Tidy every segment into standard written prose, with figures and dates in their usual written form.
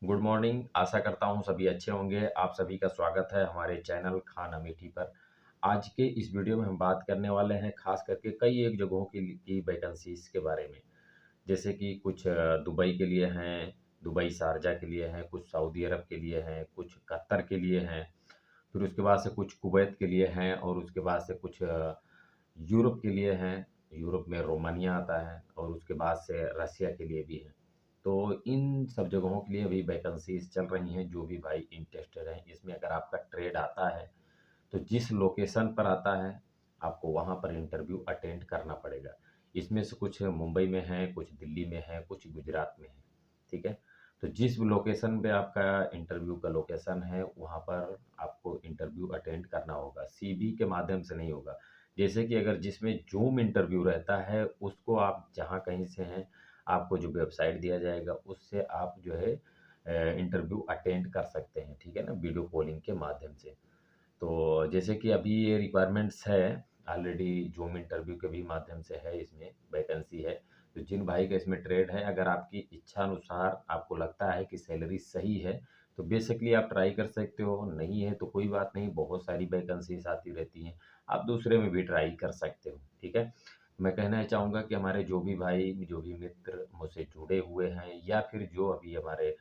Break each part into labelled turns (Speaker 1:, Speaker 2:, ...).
Speaker 1: Good morning. आशा करता हूँ सभी अच्छे होंगे। आप सभी का स्वागत है हमारे चैनल खान अमेठी पर। आज के इस वीडियो में हम बात करने वाले हैं खास करके कई एक जगहों की वैकेंसीज़ के बारे में। जैसे कि कुछ दुबई के लिए हैं, दुबई शारजा के लिए हैं, कुछ सऊदी अरब के लिए हैं, कुछ कतर के लिए हैं, फिर उसके बाद से कुछ कुवैत के लिए हैं और उसके बाद से कुछ यूरोप के लिए हैं। यूरोप में रोमानिया आता है और उसके बाद से रसिया के लिए भी है। तो इन सब जगहों के लिए अभी वैकेंसीज़ चल रही हैं। जो भी भाई इंटरेस्टेड हैं इसमें, अगर आपका ट्रेड आता है तो जिस लोकेशन पर आता है आपको वहाँ पर इंटरव्यू अटेंड करना पड़ेगा। इसमें से कुछ मुंबई में है, कुछ दिल्ली में है, कुछ गुजरात में है, ठीक है। तो जिस लोकेशन पे आपका इंटरव्यू का लोकेशन है वहाँ पर आपको इंटरव्यू अटेंड करना होगा। सीवी के माध्यम से नहीं होगा। जैसे कि अगर जिसमें जूम इंटरव्यू रहता है उसको आप जहाँ कहीं से हैं, आपको जो वेबसाइट दिया जाएगा उससे आप जो है इंटरव्यू अटेंड कर सकते हैं, ठीक है ना, वीडियो कॉलिंग के माध्यम से। तो जैसे कि अभी ये रिक्वायरमेंट्स है, ऑलरेडी जूम इंटरव्यू के भी माध्यम से है, इसमें वैकेंसी है। तो जिन भाई का इसमें ट्रेड है, अगर आपकी इच्छा अनुसार आपको लगता है कि सैलरी सही है तो बेसिकली आप ट्राई कर सकते हो। नहीं है तो कोई बात नहीं, बहुत सारी वैकेंसीज आती रहती हैं, आप दूसरे में भी ट्राई कर सकते हो, ठीक है। मैं कहना चाहूँगा कि हमारे जो भी भाई, जो भी मित्र मुझसे जुड़े हुए हैं या फिर जो अभी हमारे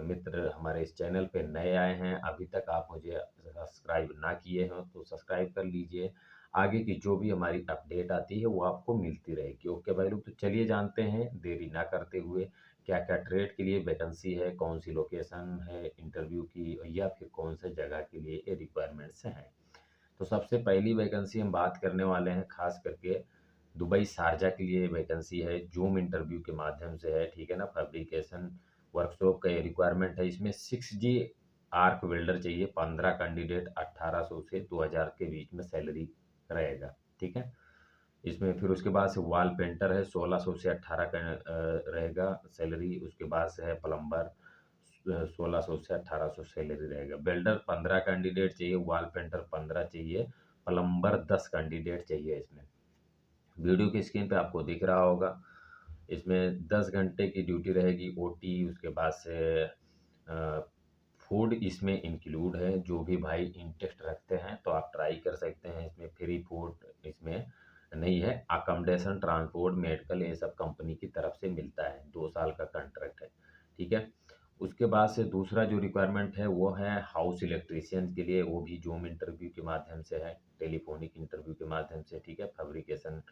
Speaker 1: मित्र हमारे इस चैनल पे नए आए हैं, अभी तक आप मुझे सब्सक्राइब ना किए हो तो सब्सक्राइब कर लीजिए। आगे की जो भी हमारी अपडेट आती है वो आपको मिलती रहेगी। ओके भाई लोग, तो चलिए जानते हैं देरी ना करते हुए क्या क्या ट्रेड के लिए वैकेंसी है, कौन सी लोकेशन है इंटरव्यू की, या फिर कौन से जगह के लिए ये रिक्वायरमेंट्स हैं। तो सबसे पहली वैकेंसी हम बात करने वाले हैं खास करके दुबई शारजा के लिए। वैकेंसी है, जूम इंटरव्यू के माध्यम से है, ठीक है ना। फैब्रिकेशन वर्कशॉप का ये रिक्वायरमेंट है। इसमें 6G आर्क वेल्डर चाहिए, 15 कैंडिडेट, 1800 से 2000 के बीच में सैलरी रहेगा, ठीक है। इसमें फिर उसके बाद से वॉल पेंटर है, 1600 से 18 का रहेगा सैलरी। उसके बाद से है प्लम्बर, 1600 से 1800 सैलरी रहेगा। वेल्डर 15 कैंडिडेट चाहिए, वॉल पेंटर 15 चाहिए, प्लम्बर 10 कैंडिडेट चाहिए। इसमें वीडियो की स्क्रीन पे आपको दिख रहा होगा। इसमें 10 घंटे की ड्यूटी रहेगी, ओटी। उसके बाद से फूड इसमें इंक्लूड है। जो भी भाई इंटरेस्ट रखते हैं तो आप ट्राई कर सकते हैं। इसमें फ्री फूड इसमें नहीं है। अकोमोडेशन, ट्रांसपोर्ट, मेडिकल ये सब कंपनी की तरफ से मिलता है। 2 साल का कॉन्ट्रैक्ट है, ठीक है। उसके बाद से दूसरा जो रिक्वायरमेंट है वो है हाउस इलेक्ट्रीशियन के लिए। वो भी जूम इंटरव्यू के माध्यम से है, टेलीफोनिक इंटरव्यू के माध्यम से, ठीक है। फैब्रिकेशन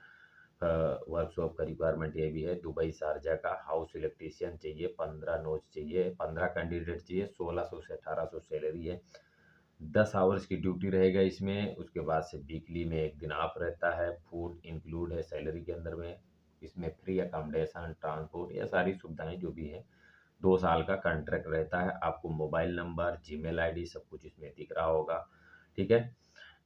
Speaker 1: वर्कशॉप का रिक्वायरमेंट ये भी है। दुबई शारजा का हाउस इलेक्ट्रीशियन चाहिए, 15 नोच चाहिए, 15 कैंडिडेट चाहिए, 1600 से 1800 सैलरी है। 10 आवर्स की ड्यूटी रहेगा इसमें। उसके बाद से वीकली में 1 दिन ऑफ रहता है। फूड इंक्लूड है सैलरी के अंदर में। इसमें फ्री अकोमोडेशन, ट्रांसपोर्ट, ये सारी सुविधाएं जो भी है। 2 साल का कॉन्ट्रैक्ट रहता है। आपको मोबाइल नंबर, जीमेल आईडी सब कुछ इसमें दिख रहा होगा, ठीक है।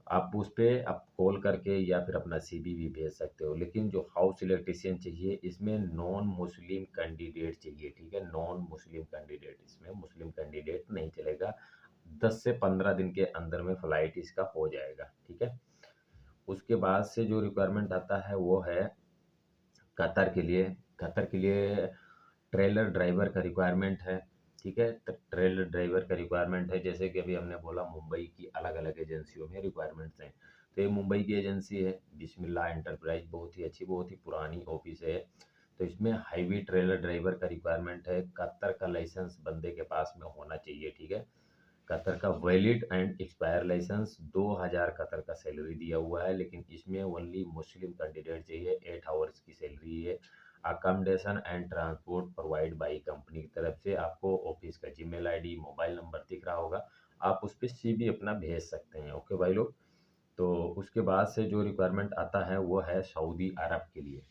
Speaker 1: आप उस पे आप कॉल करके या फिर अपना सीवी भी भेज सकते हो। लेकिन जो हाउस इलेक्ट्रीशियन चाहिए इसमें नॉन मुस्लिम कैंडिडेट चाहिए, ठीक है। नॉन मुस्लिम कैंडिडेट, इसमें मुस्लिम कैंडिडेट नहीं चलेगा। 10 से 15 दिन के अंदर में फ्लाइट इसका हो जाएगा, ठीक है। उसके बाद से जो रिक्वायरमेंट आता है वो है कतर के लिए। कतर के लिए ट्रेलर ड्राइवर का रिक्वायरमेंट है, ठीक है। ट्रेलर ड्राइवर का रिक्वायरमेंट है। जैसे कि अभी हमने बोला मुंबई की अलग अलग एजेंसियों में रिक्वायरमेंट्स हैं। तो ये मुंबई की एजेंसी है बिस्मिल्लाह एंटरप्राइज, बहुत ही अच्छी, बहुत ही पुरानी ऑफिस है। तो इसमें हाईवे ट्रेलर ड्राइवर का रिक्वायरमेंट है। कतर का लाइसेंस बंदे के पास में होना चाहिए, ठीक है। कतर का valid and expire licence. 2000 Qatar का सैलरी दिया हुआ है, लेकिन इसमें ओनली मुस्लिम कैंडिडेट चाहिए। 8 आवर्स की सैलरी है। Accommodation and transport provide by company की तरफ से। आपको ऑफिस का जीमेल आईडी, मोबाइल नंबर दिख रहा होगा, आप उस पर सीवी अपना भेज सकते हैं। ओके भाई लोग, तो उसके बाद से जो रिक्वायरमेंट आता है वो है सऊदी अरब के लिए।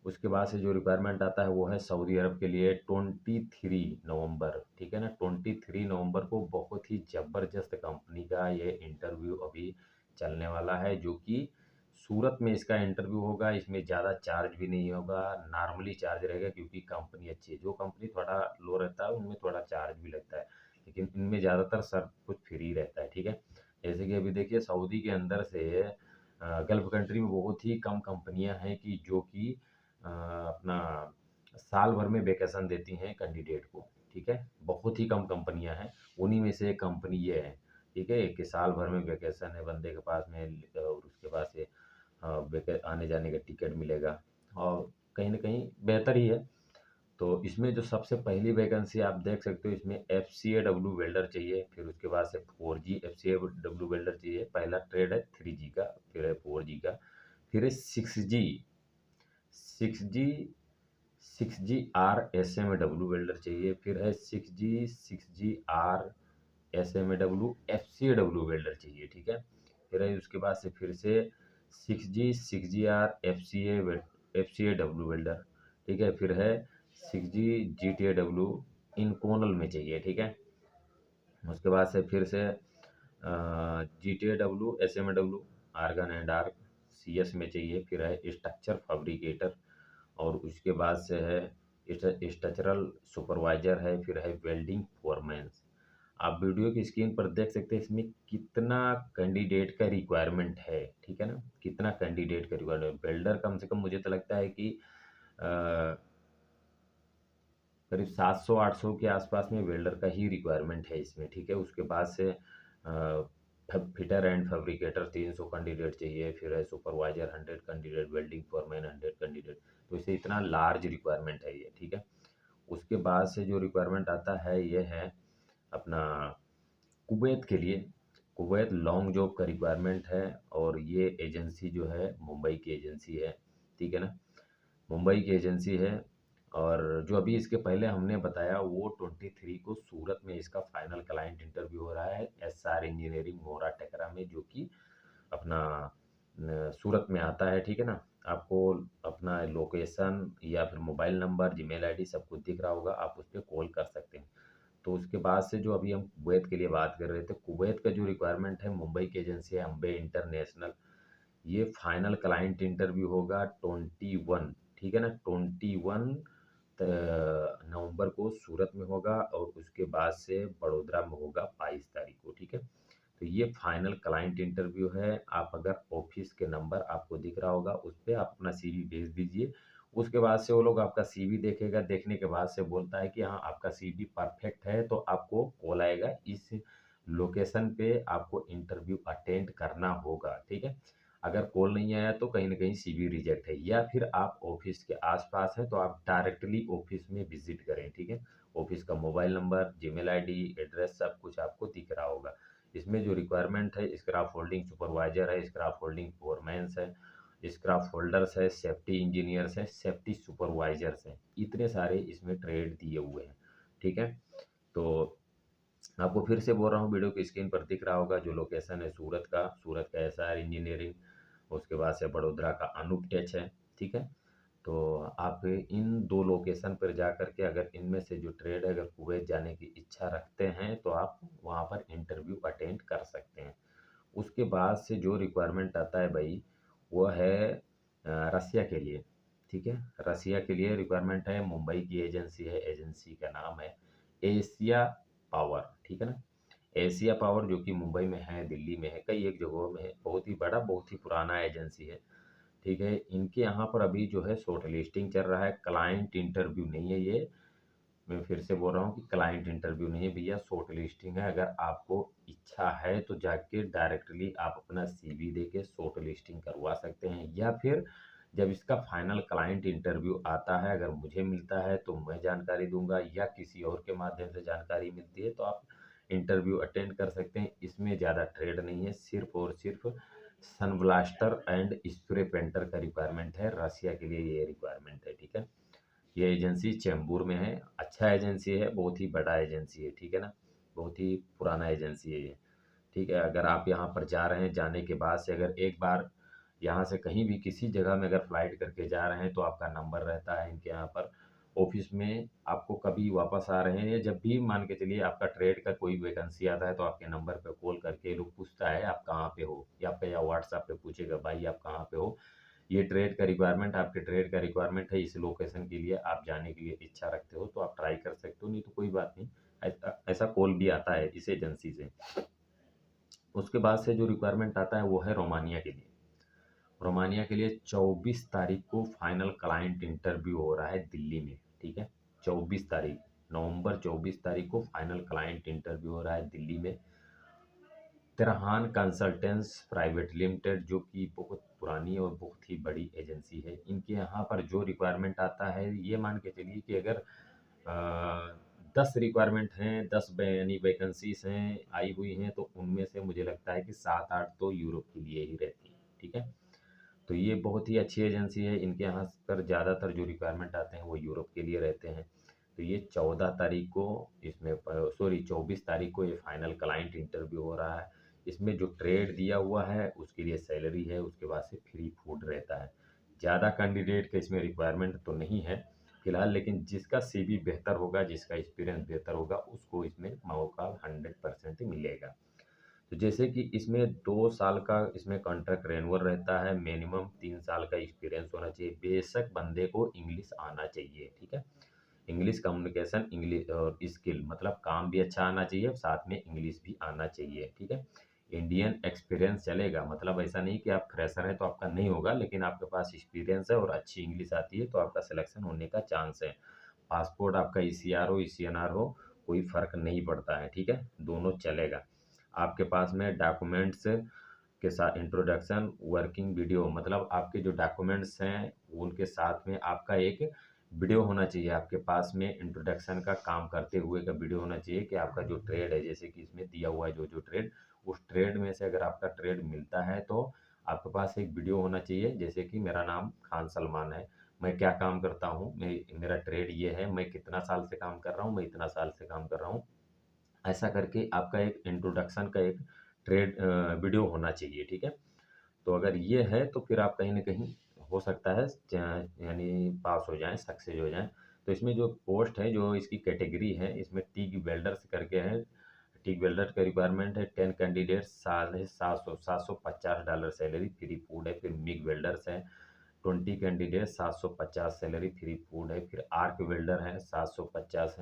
Speaker 1: उसके बाद से जो रिक्वायरमेंट आता है वो है सऊदी अरब के लिए 23 नवंबर, ठीक है ना। 23 नवंबर को बहुत ही ज़बरदस्त कंपनी का ये इंटरव्यू अभी चलने वाला है, जो कि सूरत में इसका इंटरव्यू होगा। इसमें ज़्यादा चार्ज भी नहीं होगा, नॉर्मली चार्ज रहेगा, क्योंकि कंपनी अच्छी है। जो कंपनी थोड़ा लो रहता है उनमें थोड़ा चार्ज भी लगता है, लेकिन इनमें ज़्यादातर सब कुछ फ्री रहता है, ठीक है। जैसे कि अभी देखिए सऊदी के अंदर से गल्फ़ कंट्री में बहुत ही कम कंपनियां हैं कि जो कि अपना साल भर में वेकेशन देती हैं कैंडिडेट को, ठीक है, बहुत ही कम कंपनियां हैं, उन्हीं में से एक कंपनी ये है। ठीक है, कि साल भर में वैकेशन है बंदे के पास में, और उसके पास से आने जाने का टिकट मिलेगा, और कहीं ना कहीं बेहतर ही है। तो इसमें जो सबसे पहली वैकेंसी आप देख सकते हो, इसमें FCAW वेल्डर चाहिए, फिर उसके बाद से 4G FCAW वेल्डर चाहिए। पहला ट्रेड है 3G का, फिर है 4G का, फिर है 6G 6G 6GR SMAW welder चाहिए, फिर है 6G 6GR SMAW FCAW welder चाहिए। ठीक है, फिर है उसके बाद से फिर से 6G 6GR FCAW वेल्डर। ठीक है, फिर है 6G GTAW इन कोनल में चाहिए। ठीक है, उसके बाद से फिर से GTAW SMAW argon and arc CS में चाहिए, फिर है स्ट्रक्चर फैब्रिकेटर, और उसके बाद से है स्ट्रक्चरल सुपरवाइजर है, फिर है वेल्डिंग फोरमैन। आप वीडियो की स्क्रीन पर देख सकते हैं इसमें कितना कैंडिडेट का रिक्वायरमेंट है। ठीक है ना, कितना कैंडिडेट का रिक्वायरमेंट। वेल्डर कम से कम मुझे तो लगता है कि करीब 700-800 के आसपास में वेल्डर का ही रिक्वायरमेंट है इसमें। ठीक है, उसके बाद से फिटर एंड फैब्रिकेटर 300 कैंडिडेट चाहिए, फिर है supervisor 100 candidate, welding foreman 100 candidate. तो इसे इतना लार्ज रिक्वायरमेंट है ये। ठीक है, उसके बाद से जो रिक्वायरमेंट आता है ये है अपना कुवैत के लिए। कुवैत लॉन्ग जॉब का रिक्वायरमेंट है, और ये एजेंसी जो है मुंबई की एजेंसी है। ठीक है ना, मुंबई की एजेंसी है। और जो अभी इसके पहले हमने बताया वो 23 को सूरत में इसका फाइनल क्लाइंट इंटरव्यू हो रहा है, SR इंजीनियरिंग मोरा टेकरा में, जो कि अपना सूरत में आता है। ठीक है ना, आपको अपना लोकेशन या फिर मोबाइल नंबर, जीमेल आईडी सब कुछ दिख रहा होगा, आप उस पर कॉल कर सकते हैं। तो उसके बाद से जो अभी हम कुवैत के लिए बात कर रहे थे, कुवैत का जो रिक्वायरमेंट है, मुंबई की एजेंसी है अम्बे इंटरनेशनल। ये फाइनल क्लाइंट इंटरव्यू होगा 21, ठीक है ना, 21 नवंबर को सूरत में होगा, और उसके बाद से बड़ोदरा में होगा 22 तारीख को। ठीक है, तो ये फाइनल क्लाइंट इंटरव्यू है। आप अगर ऑफिस के नंबर आपको दिख रहा होगा उस पर आप अपना CV भेज दीजिए। उसके बाद से वो लोग आपका CV देखेगा, देखने के बाद से बोलता है कि हाँ आपका CV परफेक्ट है, तो आपको कॉल आएगा, इस लोकेशन पे आपको इंटरव्यू अटेंड करना होगा। ठीक है, अगर कॉल नहीं आया तो कहीं ना कहीं CV रिजेक्ट है, या फिर आप ऑफिस के आसपास हैं तो आप डायरेक्टली ऑफिस में विजिट करें। ठीक है, ऑफिस का mobile number, Gmail ID, address सब कुछ आपको दिख रहा होगा। इसमें जो रिक्वायरमेंट है, स्क्रैप फोल्डिंग सुपरवाइजर है, स्क्रैप फोल्डिंग फोरमैन्स है, स्क्रैप फोल्डर्स है, सेफ्टी इंजीनियर्स है, सेफ्टी सुपरवाइजर्स हैं, इतने सारे इसमें ट्रेड दिए हुए हैं। ठीक है, तो आपको फिर से बोल रहा हूँ, वीडियो की स्क्रीन पर दिख रहा होगा जो लोकेशन है सूरत का SR इंजीनियरिंग, उसके बाद से बड़ोदरा का अनूप टेच है। ठीक है, तो आप इन दो लोकेशन पर जा कर के, अगर इनमें से जो ट्रेड है, अगर कुवैत जाने की इच्छा रखते हैं तो आप वहाँ पर इंटरव्यू अटेंड कर सकते हैं। उसके बाद से जो रिक्वायरमेंट आता है भाई, वो है रसिया के लिए। ठीक है, रसिया के लिए रिक्वायरमेंट है, मुंबई की एजेंसी है, एजेंसी का नाम है एशिया पावर। ठीक है ना, एशिया पावर जो कि मुंबई में है, दिल्ली में है, कई एक जगहों में है, बहुत ही बड़ा, बहुत ही पुराना एजेंसी है। ठीक है, इनके यहाँ पर अभी जो है शॉर्ट लिस्टिंग चल रहा है, क्लाइंट इंटरव्यू नहीं है ये। मैं फिर से बोल रहा हूँ कि क्लाइंट इंटरव्यू नहीं है भैया, शॉर्ट लिस्टिंग है। अगर आपको इच्छा है तो जाके डायरेक्टली आप अपना CV दे के शॉर्ट लिस्टिंग करवा सकते हैं, या फिर जब इसका फाइनल क्लाइंट इंटरव्यू आता है, अगर मुझे मिलता है तो मैं जानकारी दूंगा, या किसी और के माध्यम से जानकारी मिलती है तो आप इंटरव्यू अटेंड कर सकते हैं। इसमें ज़्यादा ट्रेड नहीं है, सिर्फ और सिर्फ सन ब्लास्टर एंड स्प्रे पेंटर का रिक्वायरमेंट है, रसिया के लिए ये रिक्वायरमेंट है। ठीक है, ये एजेंसी चेंबूर में है, अच्छा एजेंसी है, बहुत ही बड़ा एजेंसी है। ठीक है ना, बहुत ही पुराना एजेंसी है ये। ठीक है, अगर आप यहाँ पर जा रहे हैं, जाने के बाद से अगर एक बार यहाँ से कहीं भी किसी जगह में अगर फ्लाइट करके जा रहे हैं तो आपका नंबर रहता है इनके यहाँ पर ऑफिस में। आपको कभी वापस आ रहे हैं, या जब भी मान के चलिए आपका ट्रेड का कोई वैकेंसी आता है तो आपके नंबर पे कॉल करके ये लोग पूछता है आप कहाँ पे हो, या आपका या व्हाट्सएप पे पूछेगा भाई आप कहाँ पे हो, ये ट्रेड का रिक्वायरमेंट, आपके ट्रेड का रिक्वायरमेंट है, इस लोकेशन के लिए आप जाने के लिए इच्छा रखते हो तो आप ट्राई कर सकते हो, नहीं तो कोई बात नहीं। ऐसा कॉल भी आता है इस एजेंसी से। उसके बाद से जो रिक्वायरमेंट आता है वो है रोमानिया के लिए। रोमानिया के लिए 24 तारीख को फाइनल क्लाइंट इंटरव्यू हो रहा है दिल्ली में। ठीक है, 24 तारीख। नवंबर 24 तारीख को फाइनल क्लाइंट इंटरव्यू हो रहा है दिल्ली में। तिरहान कंसल्टेंट्स प्राइवेट लिमिटेड, जो कि बहुत पुरानी और बहुत ही बड़ी एजेंसी है। इनके यहाँ पर जो रिक्वायरमेंट आता है, ये मान के चलिए कि अगर 10 रिक्वायरमेंट हैं, 10 यानी वैकेंसीज हैं आई हुई हैं, तो उनमें से मुझे लगता है कि 7-8 तो यूरोप के लिए ही रहती हैं। ठीक है, तो ये बहुत ही अच्छी एजेंसी है। इनके यहाँ पर ज़्यादातर जो रिक्वायरमेंट आते हैं वो यूरोप के लिए रहते हैं। तो ये 14 तारीख को इसमें, सॉरी 24 तारीख को ये फाइनल क्लाइंट इंटरव्यू हो रहा है। इसमें जो ट्रेड दिया हुआ है उसके लिए सैलरी है, उसके बाद से फ्री फूड रहता है। ज़्यादा कैंडिडेट का इसमें रिक्वायरमेंट तो नहीं है फिलहाल, लेकिन जिसका सीवी बेहतर होगा, जिसका एक्सपीरियंस बेहतर होगा, उसको इसमें मौका 100% मिलेगा। तो जैसे कि इसमें 2 साल का इसमें कॉन्ट्रैक्ट रेन्यूअल रहता है, मिनिमम 3 साल का एक्सपीरियंस होना चाहिए, बेशक बंदे को इंग्लिश आना चाहिए। ठीक है, इंग्लिश कम्युनिकेशन, इंग्लिश और स्किल, मतलब काम भी अच्छा आना चाहिए, साथ में इंग्लिश भी आना चाहिए। ठीक है, इंडियन एक्सपीरियंस चलेगा, मतलब ऐसा नहीं कि आप फ्रेशर हैं तो आपका नहीं होगा, लेकिन आपके पास एक्सपीरियंस है और अच्छी इंग्लिश आती है तो आपका सिलेक्शन होने का चांस है। पासपोर्ट आपका ईसीआर हो, ईसीएनआर हो, कोई फ़र्क नहीं पड़ता है। ठीक है, दोनों चलेगा। आपके पास में डॉक्यूमेंट्स के साथ इंट्रोडक्शन वर्किंग वीडियो, मतलब आपके जो डॉक्यूमेंट्स हैं उनके साथ में आपका एक वीडियो होना चाहिए। आपके पास में इंट्रोडक्शन का काम करते हुए का वीडियो होना चाहिए कि आपका जो ट्रेड है, जैसे कि इसमें दिया हुआ है जो जो ट्रेड, उस ट्रेड में से अगर आपका ट्रेड मिलता है तो आपके पास एक वीडियो होना चाहिए। जैसे कि मेरा नाम खान सलमान है, मैं क्या काम करता हूँ, मेरा ट्रेड ये है, मैं कितना साल से काम कर रहा हूँ, मैं इतना साल से काम कर रहा हूँ, ऐसा करके आपका एक इंट्रोडक्शन का एक ट्रेड वीडियो होना चाहिए। ठीक है, तो अगर ये है तो फिर आप कहीं न कहीं हो सकता है यानी पास हो जाएँ, सक्सेस हो जाएँ। तो इसमें जो पोस्ट है, जो इसकी कैटेगरी है, इसमें टिग वेल्डर्स करके है। टिग वेल्डर का रिक्वायरमेंट है 10 कैंडिडेट्स, साढ़े 700 $750 सैलरी, फ्री फूड है। फिर मिग वेल्डर्स हैं 20 कैंडिडेट, 750 सैलरी, फ्री फूड है। फिर आर्क वेल्डर हैं 750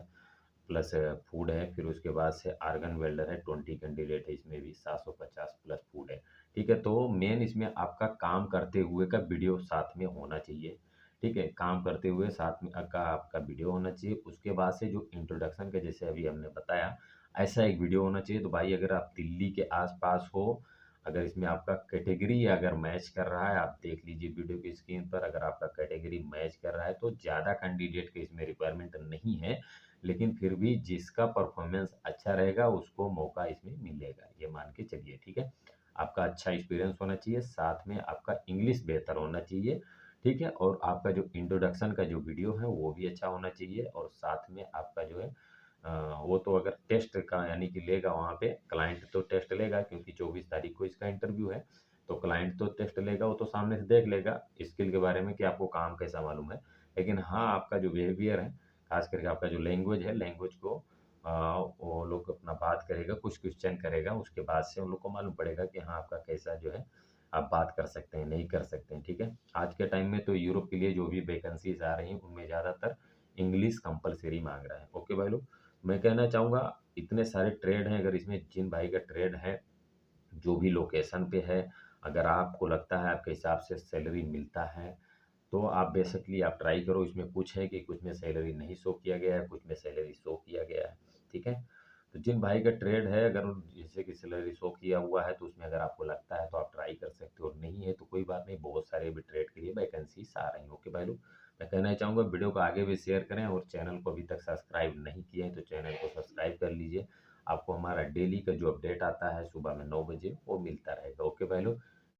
Speaker 1: प्लस फूड है। फिर उसके बाद से आर्गन वेल्डर है, 20 कैंडिडेट है, इसमें भी 750 प्लस फूड है। ठीक है, तो मेन इसमें आपका काम करते हुए का वीडियो साथ में होना चाहिए। ठीक है, काम करते हुए साथ में का आपका वीडियो होना चाहिए। उसके बाद से जो इंट्रोडक्शन का, जैसे अभी हमने बताया, ऐसा एक वीडियो होना चाहिए। तो भाई अगर आप दिल्ली के आसपास हो, अगर इसमें आपका कैटेगरी अगर मैच कर रहा है, आप देख लीजिए वीडियो की स्क्रीन पर, अगर आपका कैटेगरी मैच कर रहा है तो ज़्यादा कैंडिडेट के इसमें रिक्वायरमेंट नहीं है, लेकिन फिर भी जिसका परफॉर्मेंस अच्छा रहेगा उसको मौका इसमें मिलेगा, ये मान के चलिए। ठीक है, आपका अच्छा एक्सपीरियंस होना चाहिए, साथ में आपका इंग्लिश बेहतर होना चाहिए। ठीक है, और आपका जो इंट्रोडक्शन का जो वीडियो है वो भी अच्छा होना चाहिए, और साथ में आपका जो है वो तो अगर टेस्ट का यानी कि लेगा वहाँ पे क्लाइंट, तो टेस्ट लेगा, क्योंकि 24 तारीख को इसका इंटरव्यू है। तो क्लाइंट तो टेस्ट लेगा, वो तो सामने से देख लेगा स्किल के बारे में कि आपको काम कैसा मालूम है। लेकिन हाँ, आपका जो बिहेवियर है, खास करके आपका जो लैंग्वेज है, लैंग्वेज को वो लोग अपना बात करेगा, कुछ क्वेश्चन करेगा, उसके बाद से उन लोग को मालूम पड़ेगा कि हाँ, आपका कैसा जो है आप बात कर सकते हैं, नहीं कर सकते हैं। ठीक है, आज के टाइम में तो यूरोप के लिए जो भी वैकेंसीज आ रही हैं उनमें ज़्यादातर इंग्लिश कंपलसरी मांग रहा है। ओके भाई लोग, मैं कहना चाहूँगा इतने सारे ट्रेड हैं, अगर इसमें जिन भाई का ट्रेड है, जो भी लोकेशन पे है, अगर आपको लगता है आपके हिसाब से सैलरी मिलता है, तो आप बेसिकली आप ट्राई करो। इसमें कुछ है कि कुछ में सैलरी नहीं शो किया गया है, कुछ में सैलरी शो किया गया है। ठीक है, तो जिन भाई का ट्रेड है, अगर जैसे कि सैलरी शो किया हुआ है, तो उसमें अगर आपको लगता है तो आप ट्राई कर सकते हो, और नहीं है तो कोई बात नहीं, बहुत सारे भी ट्रेड के लिए वैकेंसीज आ रही हैं। ओके भाई लोग, मैं कहना चाहूँगा वीडियो को आगे भी शेयर करें, और चैनल को अभी तक सब्सक्राइब नहीं किए हैं तो चैनल को सब्सक्राइब कर लीजिए। आपको हमारा डेली का जो अपडेट आता है सुबह में 9 बजे वो मिलता रहेगा। ओके भाई लोग,